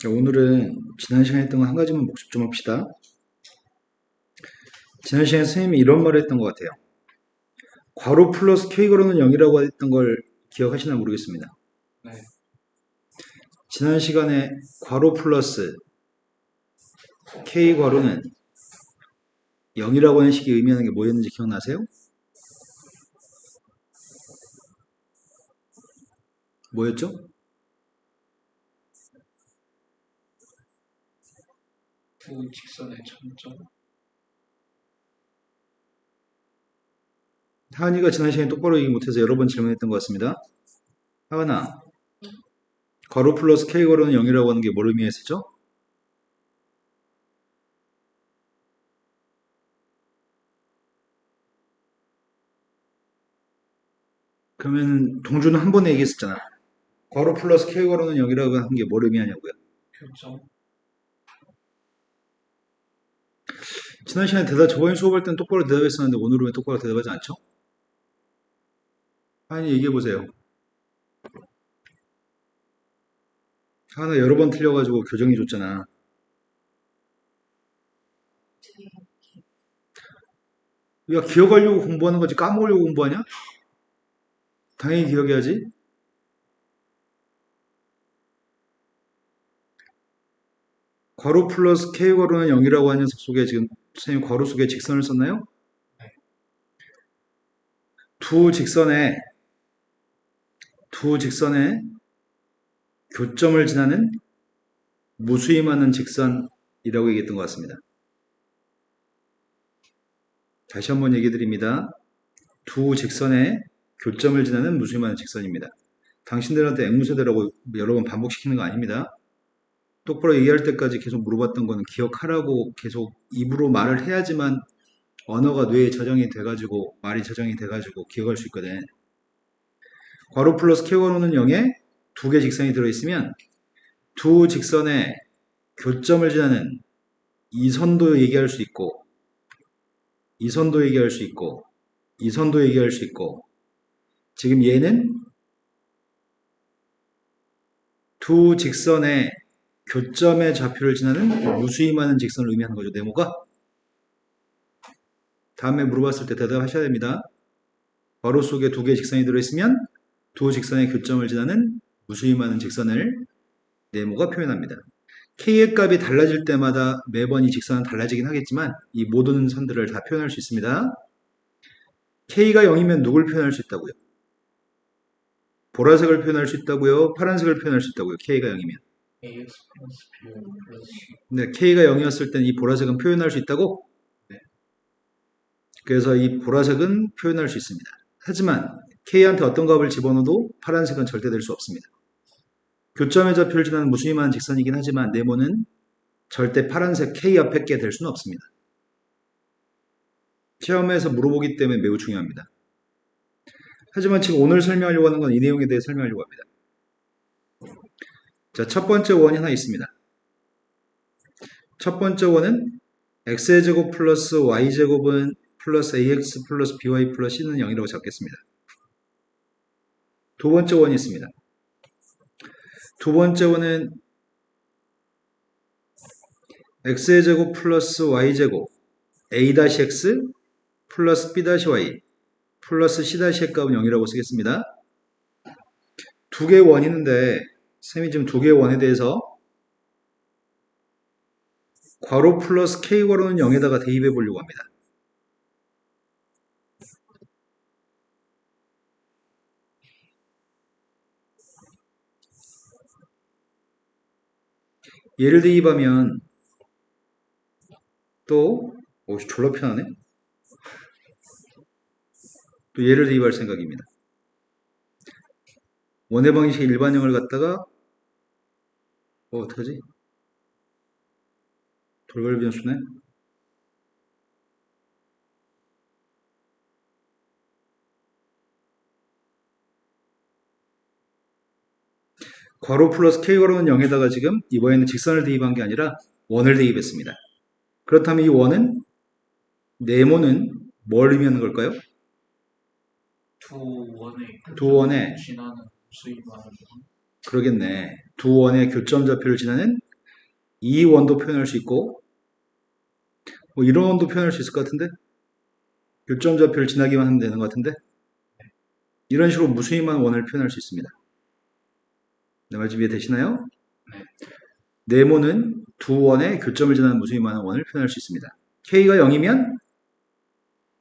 자, 오늘은 지난 시간에 했던 거 한 가지만 복습 좀 합시다. 지난 시간에 선생님이 이런 말을 했던 것 같아요. 괄호 플러스 k 괄호는 0이라고 했던 걸 기억하시나 모르겠습니다. 네, 지난 시간에 괄호 플러스 k 괄호는 0이라고 하는 식이 의미하는 게 뭐였는지 기억나세요? 뭐였죠? 두 직선의 점점. 하은이가 지난 시간에 똑바로 얘기 못해서 여러 번 질문했던 것 같습니다. 하은아, 괄호 플러스 k 괄호는 0이라고 하는 게 뭘 의미했었죠? 그러면 동주는 한 번에 얘기했었잖아. 괄호 플러스 k 괄호는 0이라고 하는 게 뭘 의미하냐고요? 교점. 지난 시간에 저번에 수업할 때는 똑바로 대답했었는데 오늘은 왜 똑바로 대답하지 않죠? 아니, 얘기해보세요. 하나 여러 번 틀려가지고 교정이 줬잖아. 야, 기억하려고 공부하는 거지 까먹으려고 공부하냐? 당연히 기억해야지. 괄호 플러스 k 괄호는 0이라고 하는 녀석 속에 지금 선생님 괄호 속에 직선을 썼나요? 두 직선에 교점을 지나는 무수히 많은 직선이라고 얘기했던 것 같습니다. 다시 한번 얘기 드립니다. 두 직선의 교점을 지나는 무수히 많은 직선입니다. 당신들한테 앵무새대라고 여러 번 반복시키는 거 아닙니다. 똑바로 얘기할 때까지 계속 물어봤던 거는 기억하라고 계속 입으로 말을 해야지만 언어가 뇌에 저장이 돼가지고 말이 저장이 돼가지고 기억할 수 있거든. 괄호 플러스 k 괄호는 0에 두 개 직선이 들어있으면 두 직선의 교점을 지나는 이선도 얘기할 수 있고 이선도 얘기할 수 있고 이선도 얘기할 수 있고 지금 얘는 두 직선의 교점의 좌표를 지나는 무수히 많은 직선을 의미하는 거죠. 네모가. 다음에 물어봤을 때 대답하셔야 됩니다. 괄호 속에 두 개의 직선이 들어있으면 두 직선의 교점을 지나는 무수히 많은 직선을 네모가 표현합니다. k의 값이 달라질 때마다 매번 이 직선은 달라지긴 하겠지만 이 모든 선들을 다 표현할 수 있습니다. k가 0이면 누굴 표현할 수 있다고요? 보라색을 표현할 수 있다고요? 파란색을 표현할 수 있다고요? k가 0이면. ax 플러스 b 플러스 c. 네, k가 0이었을 땐 이 보라색은 표현할 수 있다고? 네, 그래서 이 보라색은 표현할 수 있습니다. 하지만 k한테 어떤 값을 집어넣어도 파란색은 절대 될 수 없습니다. 교점의 좌표를 지나는 무수히 많은 직선이긴 하지만 네모는 절대 파란색 K 앞에 게 될 수는 없습니다. 시험에서 물어보기 때문에 매우 중요합니다. 하지만 지금 오늘 설명하려고 하는 건 이 내용에 대해 설명하려고 합니다. 자, 첫 번째 원이 하나 있습니다. 첫 번째 원은 x제곱 플러스 y제곱은 플러스 ax 플러스 by 플러스 c는 0이라고 잡겠습니다. 두 번째 원이 있습니다. 두 번째 원은 x제곱 플러스 y제곱 a-x 플러스 b-y 플러스 c-의 값은 0이라고 쓰겠습니다. 두 개의 원이 있는데 쌤이 지금 두 개의 원에 대해서 괄호 플러스 k 괄호는 0에다가 대입해 보려고 합니다. 얘를 대입하면 또 졸라 편하네. 또 얘를 대입할 생각입니다. 원의 방식의 일반형을 갖다가 어떡하지? 돌발 변수네. 괄호 플러스 k 괄호는 0에다가 지금 이번에는 직선을 대입한 게 아니라 원을 대입했습니다. 그렇다면 이 원은 네모는 뭘 의미하는 걸까요? 두 원의 두 원의 지나는 수입 많은 원. 그러겠네. 두 원의 교점 좌표를 지나는 이 원도 표현할 수 있고 뭐 이런 원도 표현할 수 있을 것 같은데 교점좌표를 지나기만 하면 되는 것 같은데 이런 식으로 무수히만 원을 표현할 수 있습니다. 내 말 좀 이해되시나요? 네모는 두 원의 교점을 지나는 무수히만 원을 표현할 수 있습니다. K가 0이면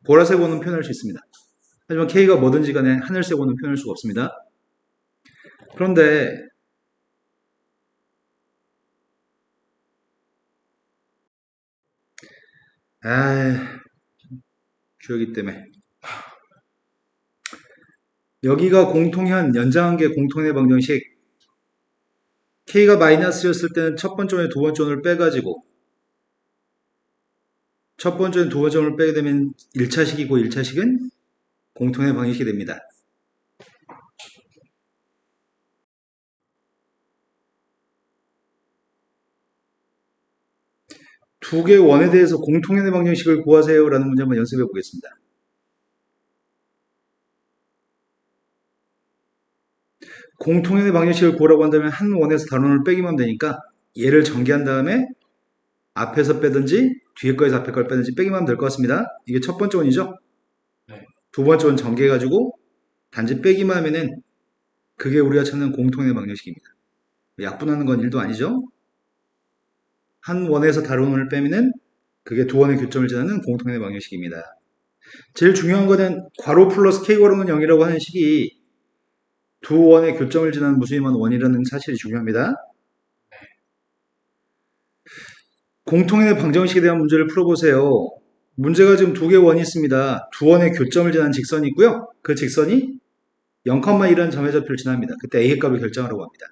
보라색 원은 표현할 수 있습니다. 하지만 K가 뭐든지 간에 하늘색 원은 표현할 수가 없습니다. 그런데 주역이 때문에 여기가 공통현 연장한계 공통의 방정식 K가 마이너스였을 때는 첫 번째 원에 두 번째 원을 빼가지고 첫 번째 원에 두 번째 원을 빼게 되면 1차식이고 1차식은 공통의 방정식이 됩니다. 두 개의 원에 대해서 공통현의 방정식을 구하세요 라는 문제 한번 연습해 보겠습니다. 공통현의 방정식을 구하라고 한다면 한 원에서 다른 원을 빼기만 하면 되니까 얘를 전개한 다음에 앞에서 빼든지 뒤에 거에서 앞에 걸 빼든지 빼기만 하면 될 것 같습니다. 이게 첫 번째 원이죠? 네. 두 번째 원 전개해가지고 단지 빼기만 하면은 그게 우리가 찾는 공통현의 방정식입니다. 약분하는 건 일도 아니죠? 한 원에서 다른 원을 빼면은 그게 두 원의 교점을 지나는 공통현의 방정식입니다. 제일 중요한 거는 괄호 플러스 K괄호는 0이라고 하는 식이 두 원의 교점을 지나는 무수히만 원이라는 사실이 중요합니다. 공통현의 방정식에 대한 문제를 풀어보세요. 문제가 지금 두 개의 원이 있습니다. 두 원의 교점을 지나는 직선이 있고요. 그 직선이 0,1이라는 점의 좌표를 지납니다. 그때 A의 값을 결정하라고 합니다.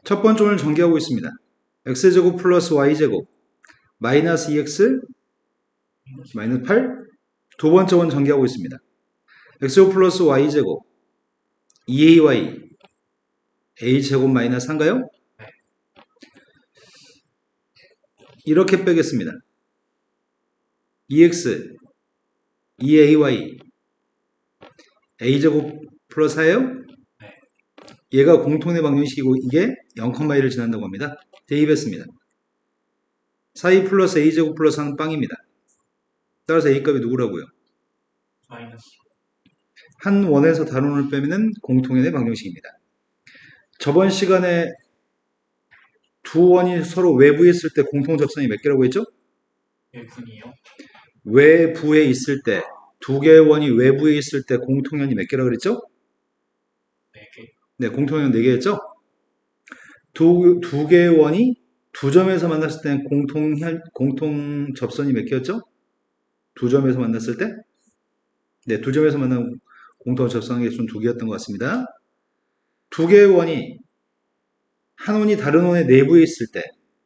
첫 번째 원을 전개하고 있습니다. x제곱 플러스 y제곱 마이너스 2x 마이너스 8 두 번째 원 전개하고 있습니다. x제곱 플러스 y제곱 2ay a제곱 마이너스 3가요? 이렇게 빼겠습니다. 2x 2ay a제곱 플러스 4예요? 얘가 공통의 방정식이고 이게 0,1을 지난다고 합니다. 대입했습니다. 4a 플러스 a제곱 플러스 4는 빵입니다. 따라서 a값이 누구라고요? 마이너스. 한 원에서 다른 원을 빼면 공통현의 방정식입니다. 저번 시간에 두 원이 서로 외부에 있을 때 공통접선이 몇 개라고 했죠? F분이요? 외부에 있을 때, 두 개의 원이 외부에 있을 때 공통현이 몇 개라고 그랬죠? 4개. 네, 공통현 4개였죠? 두 개의 원이 두 점에서 만났을 때는 공통 접선이 몇 개였죠? 두 점에서 만났을 때? 네, 두 점에서 만난 공통 접선의 개수는 2개였던 것 같습니다. 두 개의 원이 한 원이 다른 원의 내부에 있을 때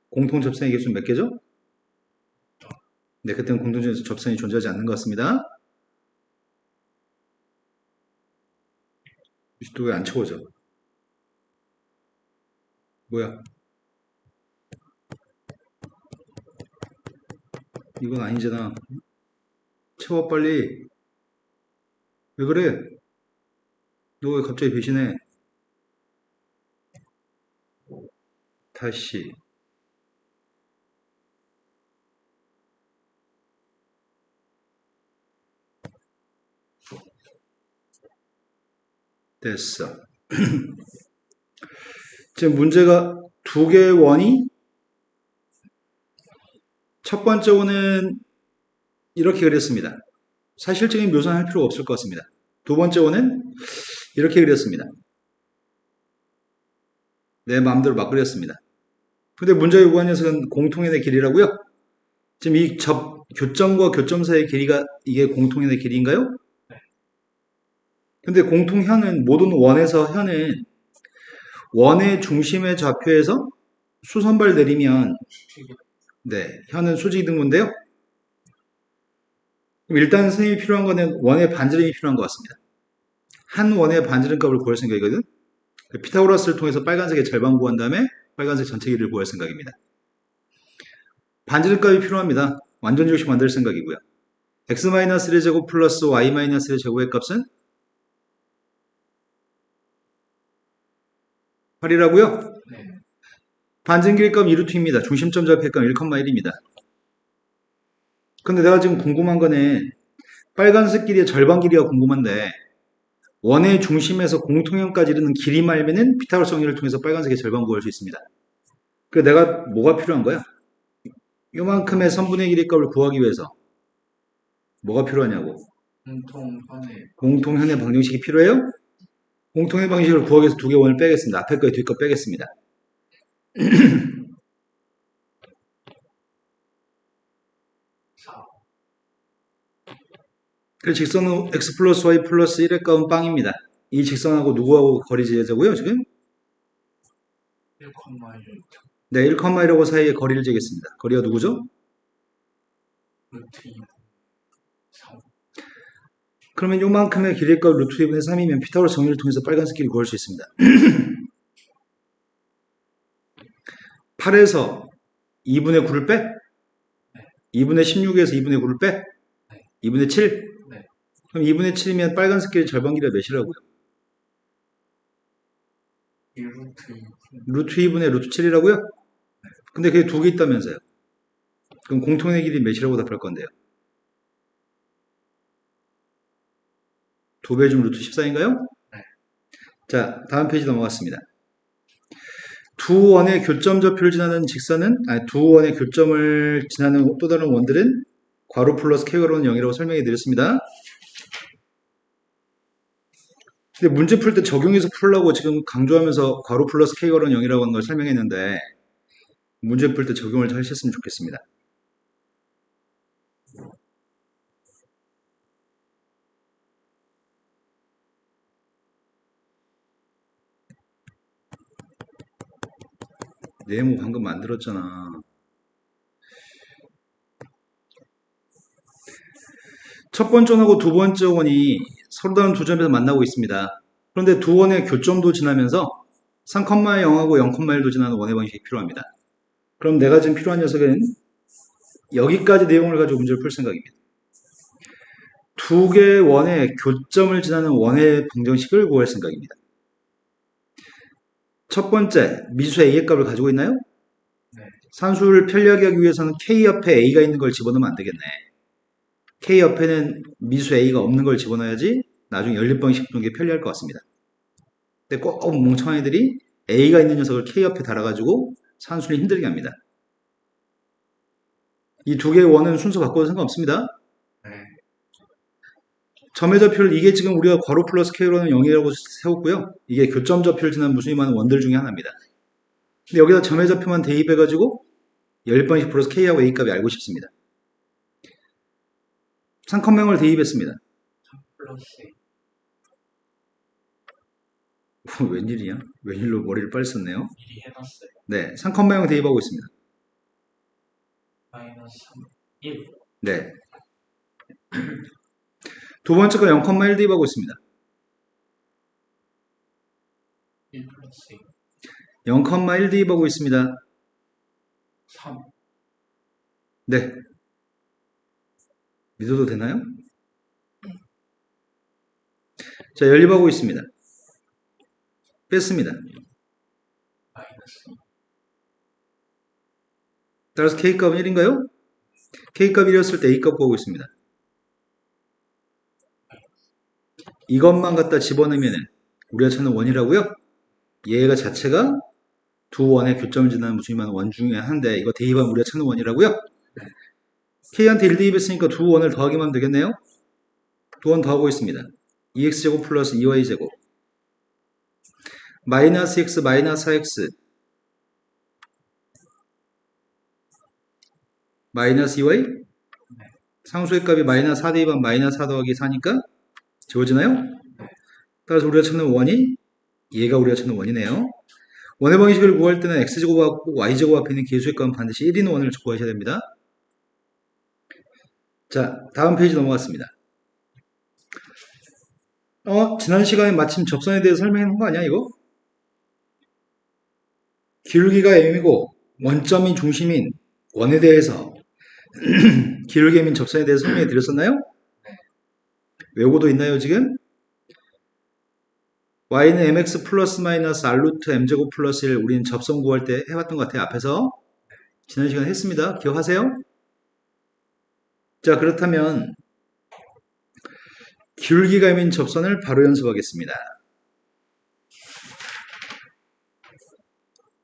공통 접선의 개수는 몇 개죠? 네, 그때는 공통 접선이 존재하지 않는 것 같습니다. 또 왜 안 채워져? 뭐야? 이건 아니잖아. 채워 빨리. 왜 그래? 너 왜 갑자기 배신해? 다시. 됐어. 지금 문제가 두 개의 원이 첫 번째 원은 이렇게 그렸습니다. 사실적인 묘사는 할 필요가 없을 것 같습니다. 두 번째 원은 이렇게 그렸습니다. 내 마음대로 막 그렸습니다. 근데 문제가 요구한 녀석은 공통현의 길이라고요? 지금 이 교점과 교점 사이의 길이가 이게 공통현의 길이인가요? 근데 공통현은 모든 원에서 현은 원의 중심의 좌표에서 수선발 내리면 네, 현은 수직이 등분인데요. 그럼 일단 선생님이 필요한 거는 원의 반지름이 필요한 것 같습니다. 한 원의 반지름 값을 구할 생각이거든. 피타고라스를 통해서 빨간색의 절반 구한 다음에 빨간색 전체 길이를 구할 생각입니다. 반지름값이 필요합니다. 완전 조식 만들 생각이고요. x-1의 제곱 플러스 y-1의 제곱의 값은 8이라고요? 네. 반증 길이값 2루트입니다. 중심점 좌표값 1,1입니다. 근데 내가 지금 궁금한 거는 빨간색 길이의 절반 길이가 궁금한데 원의 중심에서 공통형까지 이르는 길이 말면은 피타고라스 정리를 통해서 빨간색의 절반 구할 수 있습니다. 그래서 내가 뭐가 필요한 거야? 요만큼의 선분의 길이 값을 구하기 위해서 뭐가 필요하냐고. 공통선의 공통현의 방정식이 필요해요? 공통현 방정식을 구하기 위해서 두 개 원을 빼겠습니다. 앞에 거 뒤에 거 빼겠습니다. 그래서 직선은 x 플러스 y 플러스 1의 값은 빵입니다. 이 직선하고 누구하고 거리 재자고요 지금? 1,1 네, 1,1하고 사이에 거리를 재겠습니다. 거리가 누구죠? 루트 2 3 그러면 요만큼의 길이값 루트 2분의 3이면 피타고라스 정리를 통해서 빨간색 길이 구할 수 있습니다. 8에서 2분의 9를 빼? 2분의 16에서 2분의 9를 빼? 2분의 7? 네. 그럼 2분의 7이면 빨간색 길이 절반 길이가 몇이라고요? 1루트 2 루트 2분의 루트 7이라고요? 근데 그게 두 개 있다면서요. 그럼 공통의 길이 몇이라고 답할 건데요? 2배 중 루트 14인가요? 네. 자, 다음 페이지 넘어갔습니다. 두 원의 교점 좌표를 지나는 직선은, 두 원의 교점을 지나는 또 다른 원들은 괄호 플러스 K괄호는 0이라고 설명해 드렸습니다. 근데 문제 풀 때 적용해서 풀라고 지금 강조하면서 괄호 플러스 K괄호는 0이라고 하는 걸 설명했는데 문제 풀 때 적용을 잘 하셨으면 좋겠습니다. 네모 방금 만들었잖아. 첫 번째 원하고 두 번째 원이 서로 다른 두 점에서 만나고 있습니다. 그런데 두 원의 교점도 지나면서 3,0하고 0,1도 지나는 원의 방식이 필요합니다. 그럼 내가 지금 필요한 녀석은 여기까지 내용을 가지고 문제를 풀 생각입니다. 두 개의 원의 교점을 지나는 원의 방정식을 구할 생각입니다. 첫 번째, 미수 A의 값을 가지고 있나요? 네. 산수를 편리하게 하기 위해서는 K 옆에 A가 있는 걸 집어넣으면 안 되겠네. K 옆에는 미수 A가 없는 걸 집어넣어야지 나중에 연립 방식 푸는 게 편리할 것 같습니다. 근데 꼭 멍청한 애들이 A가 있는 녀석을 K 옆에 달아가지고 산수를 힘들게 합니다. 이 두 개의 원은 순서 바꿔도 상관없습니다. 네. 점의 좌표를 이게 지금 우리가 괄호 플러스 K로는 0이라고 세웠고요. 이게 교점 좌표를 지난 무수히 많은 원들 중에 하나입니다. 근데 여기다 점의 좌표만 대입해가지고 연립 방식 플러스 K하고 A 값이 알고 싶습니다. 3,0을 대입했습니다. 3 플러스 웬일이야? 웬일로 머리를 빨리 썼네요. 미리 해놨어요. 네, 3,0 대입하고 있습니다. 마이너스 3 1 네. 두 번째 거 0,1 대입하고 있습니다. 1 플러스 0,1 대입하고 있습니다. 3 네. 믿어도 되나요? 자, 연립하고 있습니다. 뺐습니다. 마이너스 따라서 K값은 1인가요? K값 1이었을 때 A값 구하고 있습니다. 이것만 갖다 집어넣으면 우리가 찾는 원이라고요? 얘가 자체가 두 원의 교점을 지나는 무수히 많은 원 중에 하나인데 이거 대입하면 우리가 찾는 원이라고요? K한테 1 대입했으니까 두 원을 더하기만 하면 되겠네요? 두 원 더하고 있습니다. 2x제곱 플러스 2y제곱 마이너스 x 마이너스 4x 마이너스 2y 상수의 값이 마이너스 4 대입하면 마이너스 4 더하기 4니까 지워지나요? 따라서 우리가 찾는 원이 얘가 우리가 찾는 원이네요. 원의 방식을 구할 때는 x제곱하고 y제곱 앞에 있는 계수의 값은 반드시 1인 원을 구하셔야 됩니다. 자, 다음 페이지 넘어갔습니다. 지난 시간에 마침 접선에 대해서 설명한 거 아니야 이거? 기울기가 m이고 원점이 중심인 원에 대해서 기울기 및 접선에 대해서 설명해 드렸었나요? 외우고도 있나요 지금? y는 mx 플러스 마이너스 r 루트 m제곱 플러스 1 우리는 접선 구할 때 해봤던 것 같아요. 앞에서 지난 시간에 했습니다. 기억하세요? 자, 그렇다면 기울기가 민 접선을 바로 연습하겠습니다.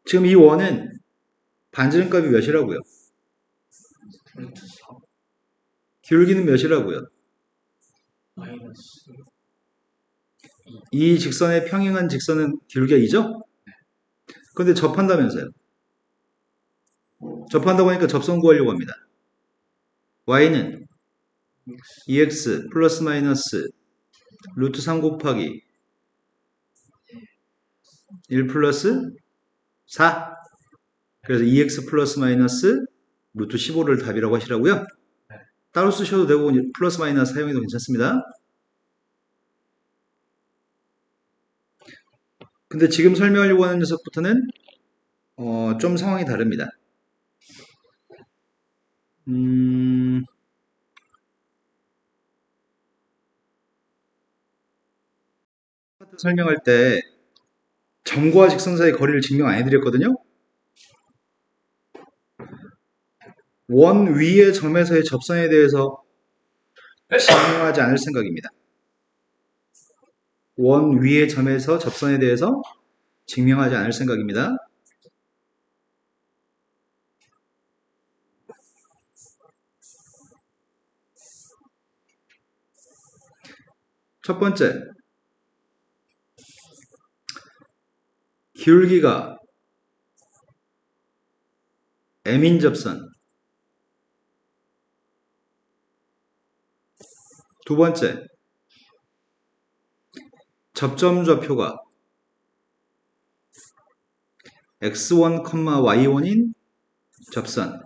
지금 이 원은 반지름값이 몇이라고요? 루트 3 기울기는 몇이라고요? 마이너스 이 직선의 평행한 직선은 기울기가 2죠? 그런데 접한다면서요? 접한다고 하니까 접선 구하려고 합니다. y는 2x 플러스 마이너스 루트 3 곱하기 1 플러스 4. 그래서 2x 플러스 마이너스 루트 15를 답이라고 하시라고요? 따로 쓰셔도 되고 플러스 마이너스 사용해도 괜찮습니다. 근데 지금 설명하려고 하는 녀석부터는 좀 상황이 다릅니다. 설명할 때 점과 직선 사이 거리를 증명 안 해드렸거든요. 원 위의 점에서의 접선에 대해서 증명하지 않을 생각입니다. 원 위의 점에서 접선에 대해서 증명하지 않을 생각입니다. 첫 번째, 기울기가 m인 접선. 두 번째, 접점 좌표가 x1, y1인 접선.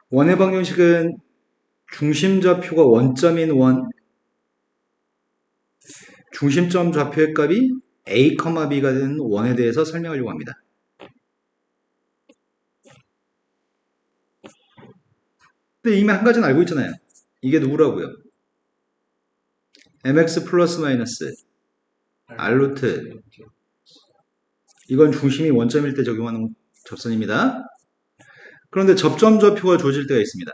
원의 방정식은 중심 좌표가 원점인 원, 중심점 좌표의 값이 a, b가 되는 원에 대해서 설명하려고 합니다. 근데 이미 한 가지는 알고 있잖아요. 이게 누구라고요? mx 플러스 마이너스 r 루트. 이건 중심이 원점일 때 적용하는 접선입니다. 그런데 접점 좌표가 주어질 때가 있습니다.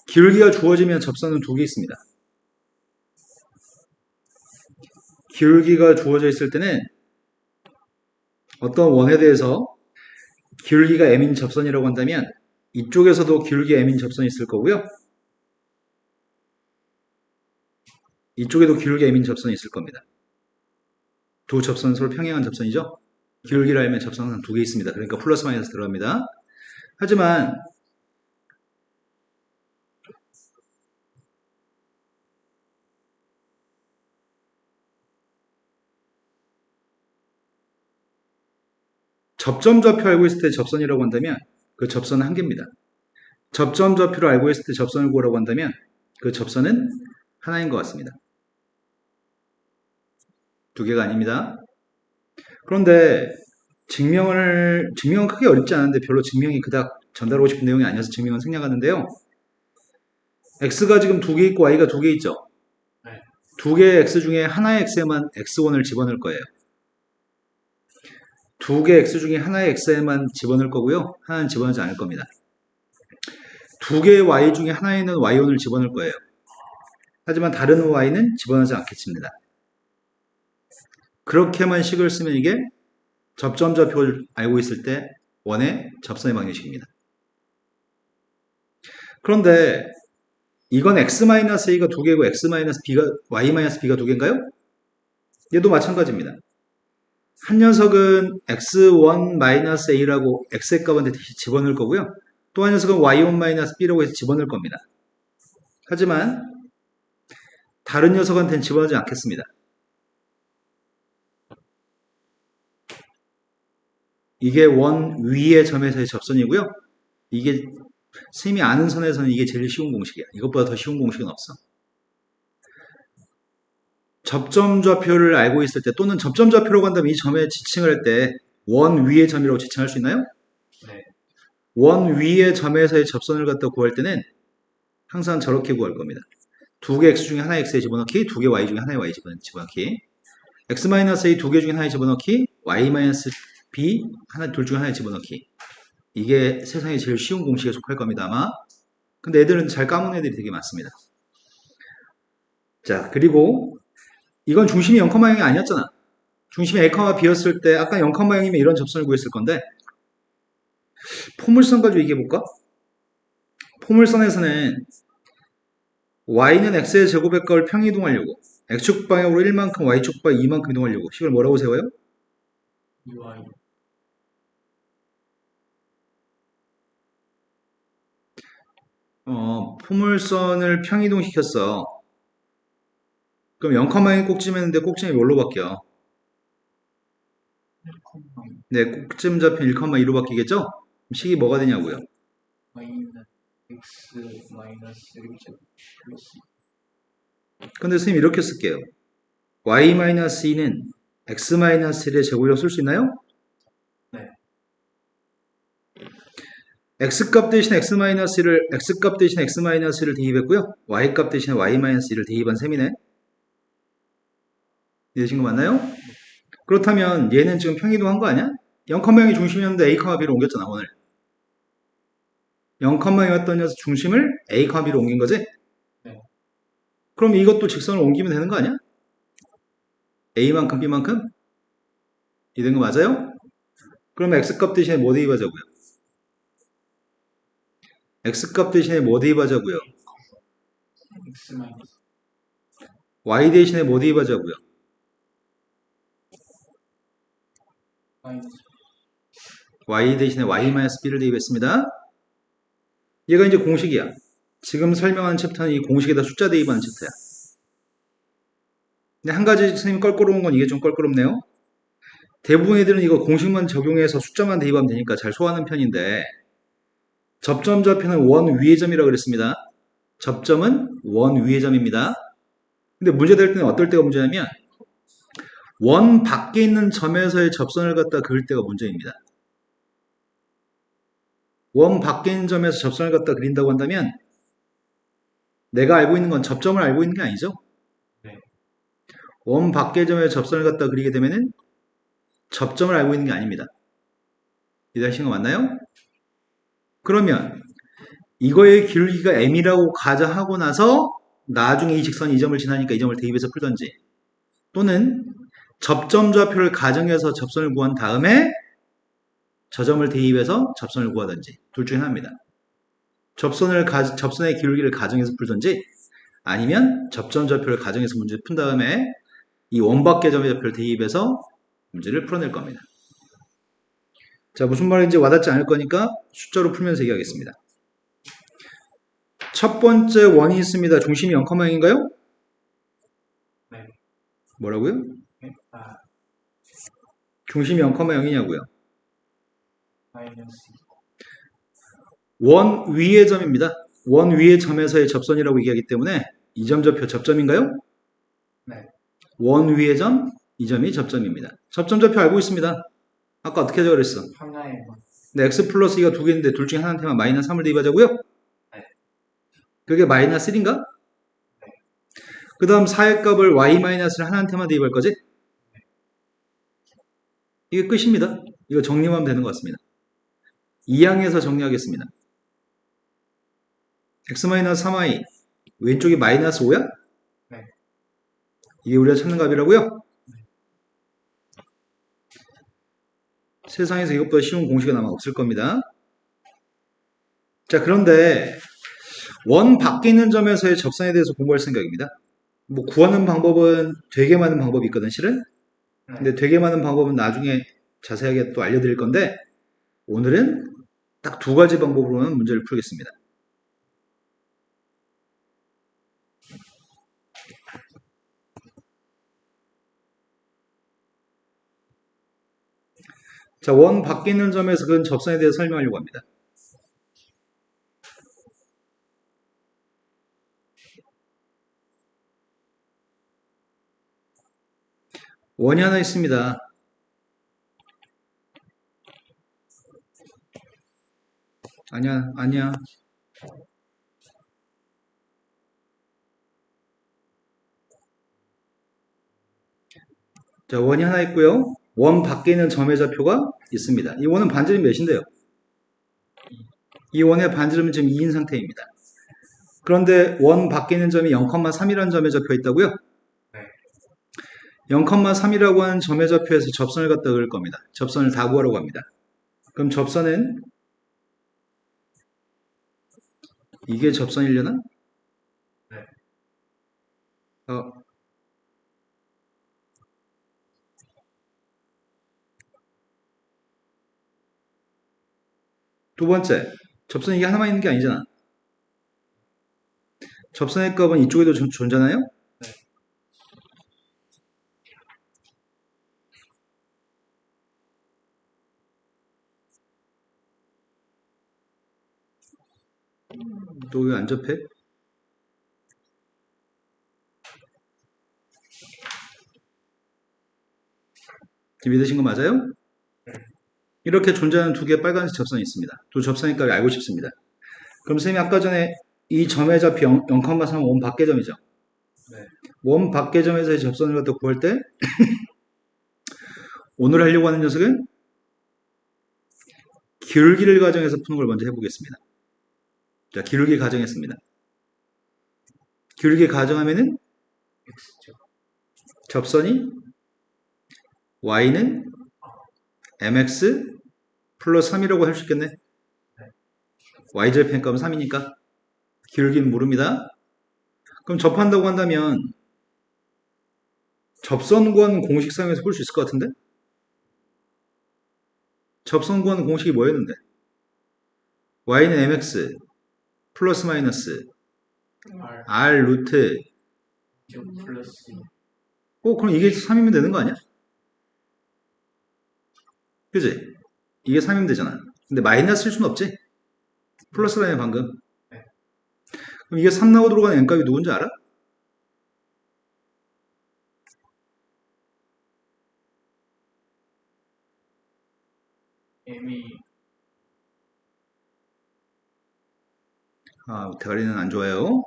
기울기가 주어지면 접선은 두 개 있습니다. 기울기가 주어져 있을 때는 어떤 원에 대해서 기울기가 m인 접선이라고 한다면 이쪽에서도 기울기 m인 접선이 있을 거고요. 이쪽에도 기울기 m인 접선이 있을 겁니다. 두 접선은 서로 평행한 접선이죠. 기울기를 알면 접선은 한 두 개 있습니다. 그러니까 플러스 마이너스 들어갑니다. 하지만 접점 좌표 알고 있을 때 접선이라고 한다면 그 접선은 한 개입니다. 접점 좌표를 알고 있을 때 접선을 구하라고 한다면 그 접선은 하나인 것 같습니다. 두 개가 아닙니다. 그런데 증명은 크게 어렵지 않은데 별로 증명이 그닥 전달하고 싶은 내용이 아니어서 증명은 생략하는데요. x가 지금 두 개 있고 y가 두 개 있죠. 네. 두 개의 x 중에 하나의 x에만 x1을 집어넣을 거예요. 두 개 x 중에 하나의 x에만 집어넣을 거고요. 하나는 집어넣지 않을 겁니다. 두 개의 y 중에 하나에는 y1을 집어넣을 거예요. 하지만 다른 y는 집어넣지 않겠습니다. 그렇게만 식을 쓰면 이게 접점 좌표를 알고 있을 때 원의 접선의 방정식입니다. 그런데 이건 x-a가 두 개고 x-b가 y-b가 두 개인가요? 얘도 마찬가지입니다. 한 녀석은 x1-a라고 x의 값한테 집어넣을 거고요. 또 한 녀석은 y1-b라고 해서 집어넣을 겁니다. 하지만 다른 녀석한테는 집어넣지 않겠습니다. 이게 원 위의 점에서의 접선이고요. 이게 쌤이 아는 선에서는 이게 제일 쉬운 공식이야. 이것보다 더 쉬운 공식은 없어. 접점 좌표를 알고 있을 때 또는 접점 좌표라고 한다면 이 점의 지칭을 할 때 원 위의 점이라고 지칭할 수 있나요? 네. 원 위의 점에서의 접선을 갖다 구할 때는 항상 저렇게 구할 겁니다. 두 개 x 중에 하나 x에 집어넣기, 두 개 y 중에 하나에 y 집어넣기. x-a 두 개 중에 하나에 집어넣기, y-b 하나 둘 중에 하나에 집어넣기. 이게 세상에 제일 쉬운 공식에 속할 겁니다, 아마. 근데 애들은 잘 까먹는 애들이 되게 많습니다. 자, 그리고 이건 중심이 0,0이 아니었잖아. 중심이 a, b였을 때 아까 0,0이면 이런 접선을 구했을 건데 포물선 가지고 얘기해볼까? 포물선에서는 y는 x의 제곱의 값을 평이동하려고 x축 방향으로 1만큼 y축 방향 2만큼 이동하려고 식을 뭐라고 세워요? UI. 포물선을 평이동시켰어. 그럼 0,0이 꼭지했는데 꼭지점이 뭘로 바뀌어? 네, 꼭지점 잡힌 1,2로 바뀌겠죠? 그럼 식이 뭐가 되냐고요? Y는 X 마이너스 1제곱 플러스 근데 선생님 이렇게 쓸게요. y-2는 x-1의 제곱이라고 쓸 수 있나요? 네. x값 대신 x-1을 x값 대신 x-1을 대입했고요. y값 대신 y-1을 대입한 셈이네. 이해되신 거 맞나요? 그렇다면 얘는 지금 평이동한 거 아니야? 0,0이 중심이었는데 a, b로 옮겼잖아 오늘. 0,2였던 녀석 중심을 a, b로 옮긴 거지? 네. 그럼 이것도 직선을 옮기면 되는 거 아니야? a만큼 b만큼? 이된 거 맞아요? 그럼 x값 대신에 뭐 대입하자고요? x값 대신에 뭐 대입하자고요? X 마이너스 y 대신에 뭐 대입하자고요? 마이너스 y 대신에 y-b를 대입했습니다. 얘가 이제 공식이야. 지금 설명하는 챕터는 이 공식에다 숫자 대입하는 챕터야. 근데 한 가지 선생님 껄끄러운 건 이게 좀 껄끄럽네요. 대부분 애들은 이거 공식만 적용해서 숫자만 대입하면 되니까 잘 소화하는 편인데 접점 좌표는 원 위의 점이라고 그랬습니다. 접점은 원 위의 점입니다. 근데 문제 될 때는 어떨 때가 문제냐면 원 밖에 있는 점에서의 접선을 갖다 그릴 때가 문제입니다. 원 밖에 있는 점에서 접선을 갖다 그린다고 한다면 내가 알고 있는 건 접점을 알고 있는 게 아니죠. 네. 원 밖의 점에 접선을 갖다 그리게 되면은 접점을 알고 있는 게 아닙니다. 이해하신 거 맞나요? 그러면 이거의 기울기가 m이라고 가정하고 나서 나중에 이 직선이 이 점을 지나니까 이 점을 대입해서 풀던지 또는 접점 좌표를 가정해서 접선을 구한 다음에 저 점을 대입해서 접선을 구하든지 둘 중에 하나입니다. 접선의 기울기를 가정해서 풀든지 아니면 접점 좌표를 가정해서 문제를 푼 다음에 이 원밖의 점의 좌표를 대입해서 문제를 풀어낼 겁니다. 자, 무슨 말인지 와닿지 않을 거니까 숫자로 풀면서 얘기하겠습니다. 첫 번째 원이 있습니다. 중심이 0,0인가요? 네. 뭐라고요? 네. 아 중심이 0,0이냐고요? 마이너스 원 위의 점입니다. 원 위의 점에서의 접선이라고 얘기하기 때문에 이 점 좌표 접점인가요? 네. 원 위의 점, 이 점이 접점입니다. 접점 좌표 알고 있습니다. 아까 어떻게 하자고 그랬어? 하나에만 네, x 플러스 2가 두 개인데 둘 중에 하나한테만 마이너스 3을 대입하자고요? 네. 그게 마이너스 1인가? 네. 그 다음 4의 값을 y-를 하나한테만 대입할 거지? 이게 끝입니다. 이거 정리하면 되는 것 같습니다. 2항에서 정리하겠습니다. x-3y 왼쪽이 마이너스 5야? 네. 이게 우리가 찾는 값이라고요? 세상에서 이것보다 쉬운 공식은 아마 없을 겁니다. 자, 그런데 원 밖에 있는 점에서의 접선에 대해서 공부할 생각입니다. 뭐 구하는 방법은 되게 많은 방법이 있거든, 실은. 근데 되게 많은 방법은 나중에 자세하게 또 알려드릴 건데 오늘은 딱 두 가지 방법으로만 문제를 풀겠습니다. 자, 원 밖에 있는 점에서 그런 접선에 대해서 설명하려고 합니다. 원이 하나 있습니다. 아니야, 아니야. 자, 원이 하나 있고요. 원 밖에 있는 점의 좌표가 있습니다. 이 원은 반지름이 몇인데요? 이 원의 반지름은 지금 2인 상태입니다. 그런데 원 밖에 있는 점이 0,3이라는 점에 접혀 있다고요? 네. 0,3이라고 하는 점의 좌표에서 접선을 갖다 그을 겁니다. 접선을 다 구하려고 합니다. 그럼 접선은 이게 접선이려나? 네. 두 번째, 접선이 이게 하나만 있는 게 아니잖아. 접선의 값은 이쪽에도 존재하나요? 네. 또 왜 안 접해? 지금 믿으신 거 맞아요? 네. 이렇게 존재하는 두 개의 빨간색 접선이 있습니다. 두 접선의 값을 알고 싶습니다. 그럼 선생님이 아까 전에 이 점의 좌표 0,3은 원 밖의 점이죠. 네. 원 밖의 점에서의 접선을 갖다 구할 때 오늘 하려고 하는 녀석은 기울기를 가정해서 푸는 걸 먼저 해보겠습니다. 자, 기울기 가정했습니다. 기울기 가정하면은 X죠. 접선이 y는 mx 플러스 3이라고 할 수 있겠네. y절편 값은 3이니까 기울기는 모릅니다. 그럼 접한다고 한다면 접선구하는 공식 사용해서 볼 수 있을 것 같은데? 접선구하는 공식이 뭐였는데? y는 mx 플러스 마이너스 R r 루트 플러스 그럼 이게 3이면 되는 거 아니야? 그지? 이게 3이면 되잖아. 근데 마이너스일 수는 없지? 플러스라네 방금. 네. 그럼 이게 3 나고 들어가는 n값이 누군지 알아? M이 대가리는 안 좋아요.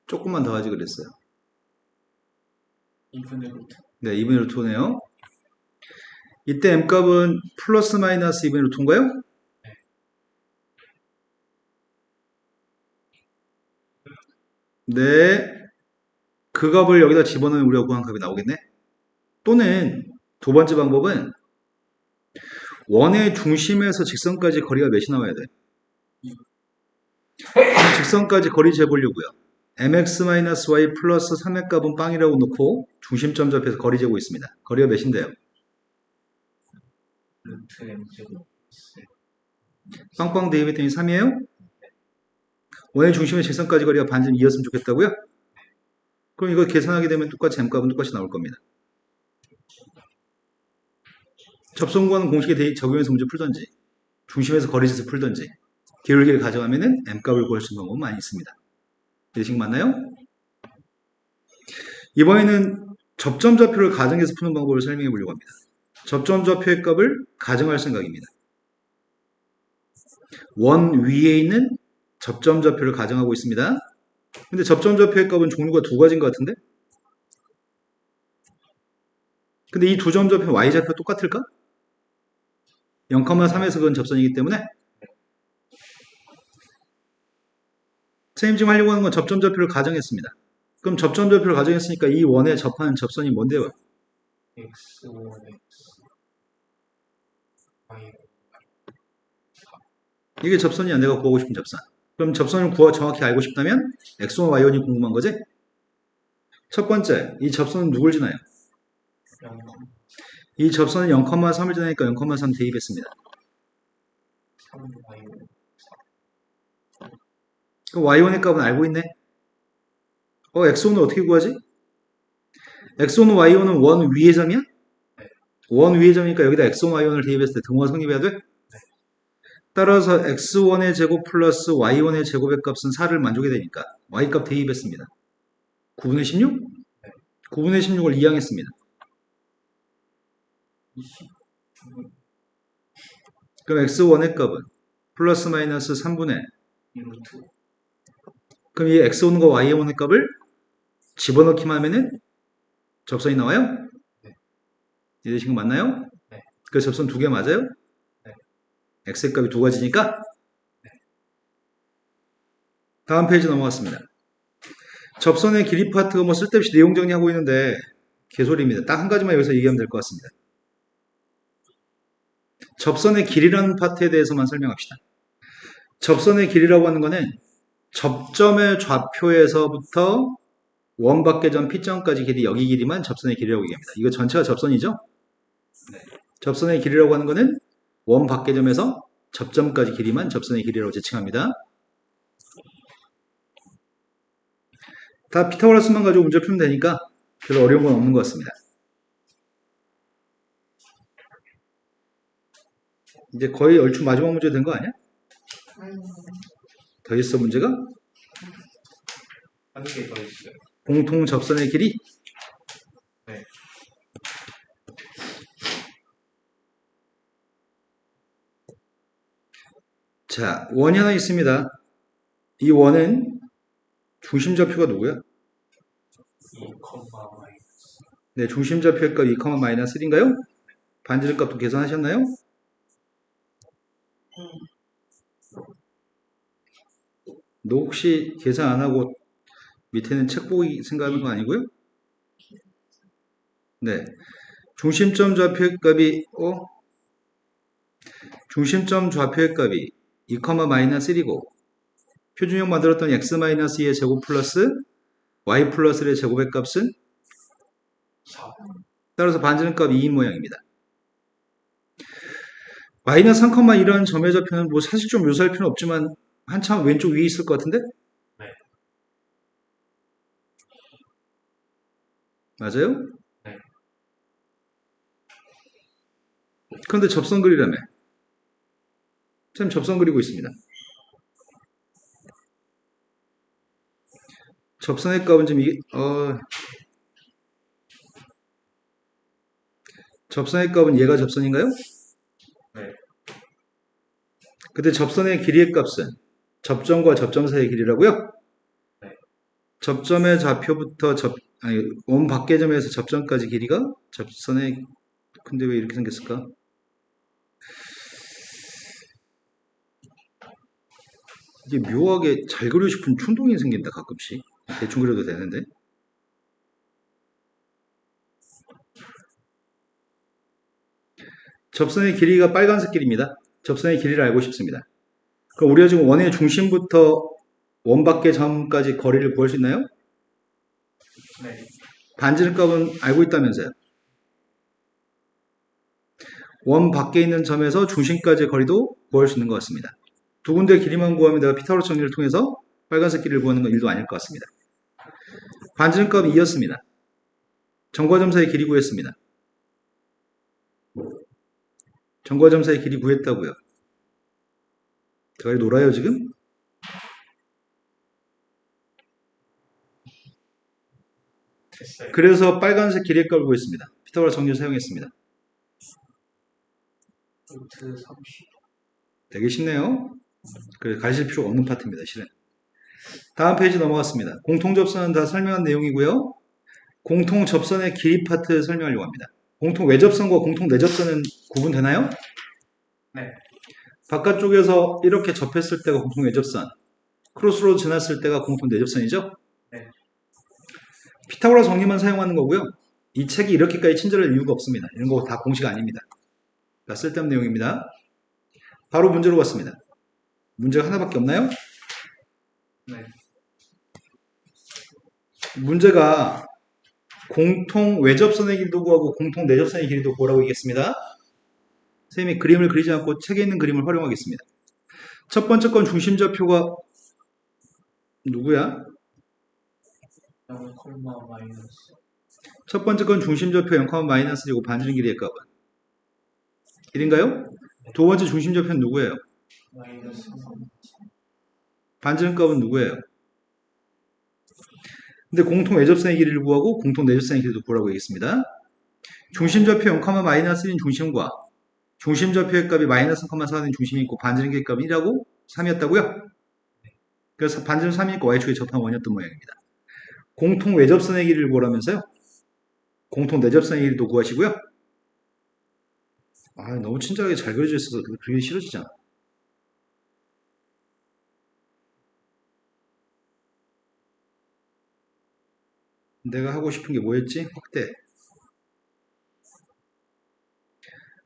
조금만 더 하지 그랬어요. 2분의 루트. 네, 2분의 루트네요. 이때 m값은 플러스 마이너스 2분의 루트인가요? 네. 그 값을 여기다 집어넣으면 우리가 구한 값이 나오겠네. 또는 두 번째 방법은 원의 중심에서 직선까지 거리가 몇이 나와야 돼? 직선까지 거리 재보려고요. mx-y 플러스 3의 값은 빵이라고 놓고 중심점 접해서 거리 재고 있습니다. 거리가 몇인데요? 루트 M제곱 빵빵 대입했더니 3이에요? 원의 중심의 직선까지 거리가 반지름 2였으면 좋겠다고요? 그럼 이거 계산하게 되면 똑같이 m값은 똑같이 나올 겁니다. 접선구하는 공식에 적용해서 문제 풀던지 중심에서 거리 재서 풀던지 기울기를 가져가면은 m값을 구할 수 있는 방법은 많이 있습니다. 이해식 맞나요? 이번에는 접점 좌표를 가정해서 푸는 방법을 설명해 보려고 합니다. 접점 좌표의 값을 가정할 생각입니다. 원 위에 있는 접점 좌표를 가정하고 있습니다. 근데 접점 좌표의 값은 종류가 두 가지인 것 같은데? 근데 이 두 점 좌표 y 좌표 똑같을까? 0,3에서 그건 접선이기 때문에 선생님 지금 하려고 하는 건 접점 좌표를 가정했습니다. 그럼 접점 좌표를 가정했으니까 이 원에 접하는 접선이 뭔데요? X1 X Y 이게 접선이야. 내가 구하고 싶은 접선. 그럼 접선을 정확히 알고 싶다면 x1, y1이 궁금한 거지? 첫 번째, 이 접선은 누굴 지나요? 0, 이 접선은 0,3을 지나니까 0,3 대입했습니다. 3 Y 그럼 y1의 값은 알고 있네? x1은 어떻게 구하지? x1은 y1은 원 위의 점이야? 네. 원 위의 점이니까 여기다 x1, y1을 대입했을 때 등호가 성립해야 돼? 따라서 x1의 제곱 플러스 y1의 제곱의 값은 4를 만족이 되니까 y값 대입했습니다. 9분의 16? 네. 9분의 16을 이항했습니다. 29 그럼 x1의 값은 플러스 마이너스 3분의 2루트 그럼 이 x1과 y1의 값을 집어넣기만 하면은 접선이 나와요? 네. 이해되신 거 맞나요? 네. 그 접선 두 개 맞아요? 네. x의 값이 두 가지니까 다음 페이지 넘어갔습니다. 접선의 길이 파트가 뭐 쓸데없이 내용 정리하고 있는데 개소리입니다. 딱 한 가지만 여기서 얘기하면 될 것 같습니다. 접선의 길이라는 파트에 대해서만 설명합시다. 접선의 길이라고 하는 거는 접점의 좌표에서부터 원박계점 P점까지 길이 여기 길이만 접선의 길이라고 얘기합니다. 이거 전체가 접선이죠? 네. 접선의 길이라고 하는 거는 원박계점에서 접점까지 길이만 접선의 길이라고 지칭합니다. 다 피타고라스만 가지고 문제 풀면 되니까 별로 어려운 건 없는 것 같습니다. 이제 거의 얼추 마지막 문제 된 거 아니야? 더 있어 문제가? 한 개 더 있어요. 공통 접선의 길이? 네. 자, 원이 하나 있습니다. 이 원은 중심 좌표가 누구야? 2, 마이너스 네, 중심 좌표의 값 2, 마이너스 1인가요? 반지름 값도 계산하셨나요? 너 혹시 계산 안 하고 밑에는 책 보기 생각하는 거 아니고요? 네. 중심점 좌표의 값이 중심점 좌표의 값이 2, 마이너스 1이고 표준형 만들었던 x 마이너스 2의 제곱 플러스 y 플러스 1의 제곱의 값은 4. 따라서 반지름 값 2인 모양입니다. 마이너스 3,1이라는 점의 좌표는 뭐 사실 좀 묘사할 필요는 없지만 한참 왼쪽 위에 있을 것 같은데? 네. 맞아요? 네. 그런데 접선 그리라며. 참 접선 그리고 있습니다. 접선의 값은 지금 접선의 값은 얘가 접선인가요? 네. 근데 접선의 길이의 값은 접점과 접점 사이의 길이라고요? 네. 접점의 좌표부터 원 밖계점에서 접점까지 길이가 접선의 근데 왜 이렇게 생겼을까? 이게 묘하게 잘 그리고 싶은 충동이 생긴다 가끔씩. 대충 그려도 되는데. 접선의 길이가 빨간색 길입니다. 접선의 길이를 알고 싶습니다. 그럼 우리가 지금 원의 중심부터 원 밖의 점까지 거리를 구할 수 있나요? 네. 반지름 값은 알고 있다면서요. 원 밖에 있는 점에서 중심까지의 거리도 구할 수 있는 것 같습니다. 두 군데 길이만 구하면 내가 피타고라스 정리를 통해서 빨간색 길이를 구하는 건 일도 아닐 것 같습니다. 반지름 값이 2였습니다. 점과 점 사이의 길이 구했습니다. 점과 점 사이의 길이 구했다고요. 저희 놀아요 지금? 됐어요. 그래서 빨간색 길이의 값을 구했습니다. 피타고라스 정리를 사용했습니다. 루트 30. 되게 쉽네요. 가르칠 필요 없는 파트입니다. 실은. 다음 페이지 넘어갔습니다. 공통 접선은 다 설명한 내용이고요. 공통 접선의 길이 파트 설명하려고 합니다. 공통 외접선과 공통 내접선은 구분되나요? 네. 바깥쪽에서 이렇게 접했을 때가 공통 외접선, 크로스로 지났을 때가 공통 내접선이죠? 네. 피타고라스 정리만 사용하는 거고요. 이 책이 이렇게까지 친절할 이유가 없습니다. 이런 거 다 공식 아닙니다. 쓸데없는 내용입니다. 바로 문제로 갔습니다. 문제가 하나밖에 없나요? 네. 문제가 공통 외접선의 길이도 구하고 공통 내접선의 길이도 구하라고 얘기했습니다. 선생님이 그림을 그리지 않고 책에 있는 그림을 활용하겠습니다. 첫 번째 건 중심 좌표가 누구야? 0, 마이너스 첫 번째 건 중심 좌표 0, 마이너스 1이고 반지름 길이의 값은 1인가요? 두 번째 중심 좌표는 누구예요? 마이너스 3. 반지름 값은 누구예요? 근데 공통 외접선의 길이를 구하고 공통 내접선의 길이도 구하라고 얘기했습니다. 중심 좌표 0, 마이너스 1인 중심과 중심좌표의 값이 마이너스 3,4는 중심이 있고 반지름길의 값은 1하고 3이었다고요? 그래서 반지름 3이니까 y축의 접한 원이었던 모양입니다. 공통 외접선의 길이를 구하라면서요? 공통 내접선의 길이도 구하시고요. 아, 너무 친절하게 잘 그려져 있어서 그게 싫어지잖아. 내가 하고 싶은 게 뭐였지? 확대.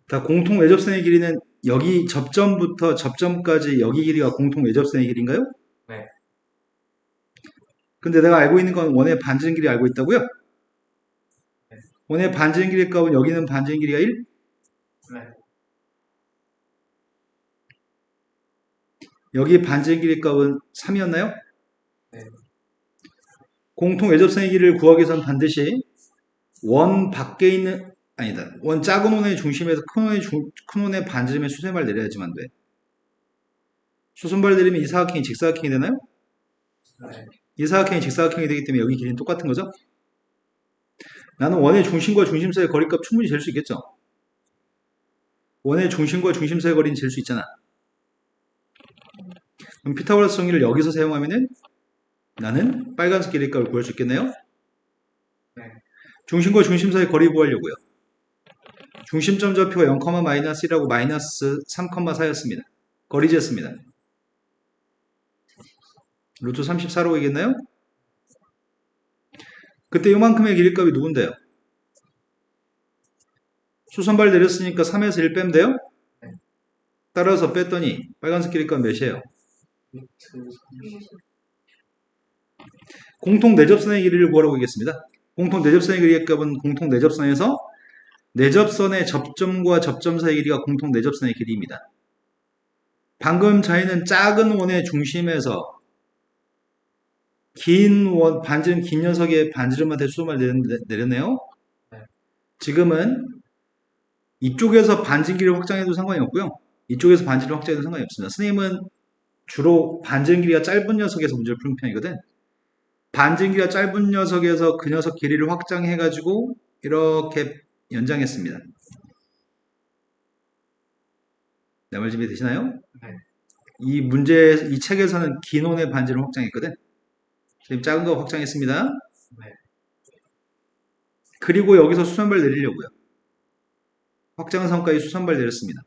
자, 공통 외접선의 길이는 여기 접점부터 접점까지 여기 길이가 공통 외접선의 길이인가요? 네. 근데 내가 알고 있는 건 원의 반지름 길이 알고 있다고요? 네. 원의 반지름 길이의 값은 여기는 반지름 길이가 1? 네. 여기 반지름 길이의 값은 3이었나요? 네. 공통 외접선의 길이를 구하기 위해서는 반드시 원 밖에 있는 아니다. 원 작은 원의 중심에서 큰 원의 반지름의 수선발 내려야지만 돼. 수선발 내리면 이 사각형이 직사각형이 되나요? 네. 이 사각형이 직사각형이 되기 때문에 여기 길이는 똑같은 거죠? 나는 원의 중심과 중심 사이의 거리값 충분히 잴 수 있겠죠? 원의 중심과 중심 사이의 거리는 잴 수 있잖아. 그럼 피타고라스 정리를 여기서 사용하면은 나는 빨간색 길이의 값을 구할 수 있겠네요? 네. 중심과 중심 사이의 거리 구하려고요. 중심점 좌표가 0,-1이라고 마이너스 3,4였습니다. 거리 재습니다. 루트 34로 오겠나요? 그때 요만큼의 길이값이 누군데요? 수선발 내렸으니까 3에서 1 빼면 돼요? 네. 따라서 뺐더니 빨간색 길이값 몇이에요? 루트 30. 공통 내접선의 길이를 구하라고 하겠습니다. 공통 내접선의 길이의 값은 공통 내접선에서 내접선의 접점과 접점 사이 길이가 공통 내접선의 길이입니다. 방금 저희는 작은 원의 중심에서 긴 원, 반지름 긴 녀석의 반지름한테 수음을 내렸네요. 네. 지금은 이쪽에서 반지름 길이를 확장해도 상관이 없고요. 이쪽에서 반지름 확장해도 상관이 없습니다. 선생님은 주로 반지름 길이가 짧은 녀석에서 문제를 푸는 편이거든. 반지름 길이가 짧은 녀석에서 그 녀석 길이를 확장해가지고 이렇게 연장했습니다. 내 말 준비되시나요? 네. 이 책에서는 긴 원의 반지름 확장했거든. 지금 작은 거 확장했습니다. 네. 그리고 여기서 수선발 내리려고요. 확장한 선까지 수선발 내렸습니다.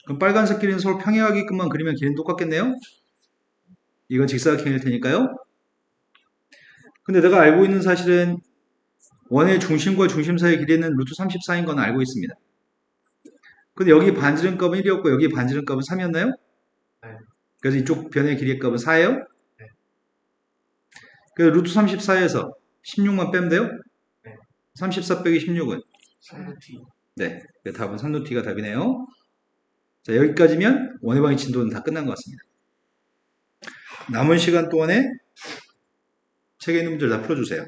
그럼 빨간색 길이는 서로 평행하게끔만 그리면 길이는 똑같겠네요? 이건 직사각형일 테니까요. 근데 내가 알고 있는 사실은 원의 중심과 중심 사이의 길이는 루트 34인 건 알고 있습니다. 근데 여기 반지름 값은 1이었고 여기 반지름 값은 3이었나요? 네. 그래서 이쪽 변의 길이의 값은 4예요? 네. 그래서 루트 34에서 16만 빼면 돼요? 네. 34 빼기 16은? 3루트. 네. 답은 3루트가 답이네요. 자, 여기까지면 원의 방위 진도는 다 끝난 것 같습니다. 남은 시간 동안에 책에 있는 문제를 다 풀어주세요.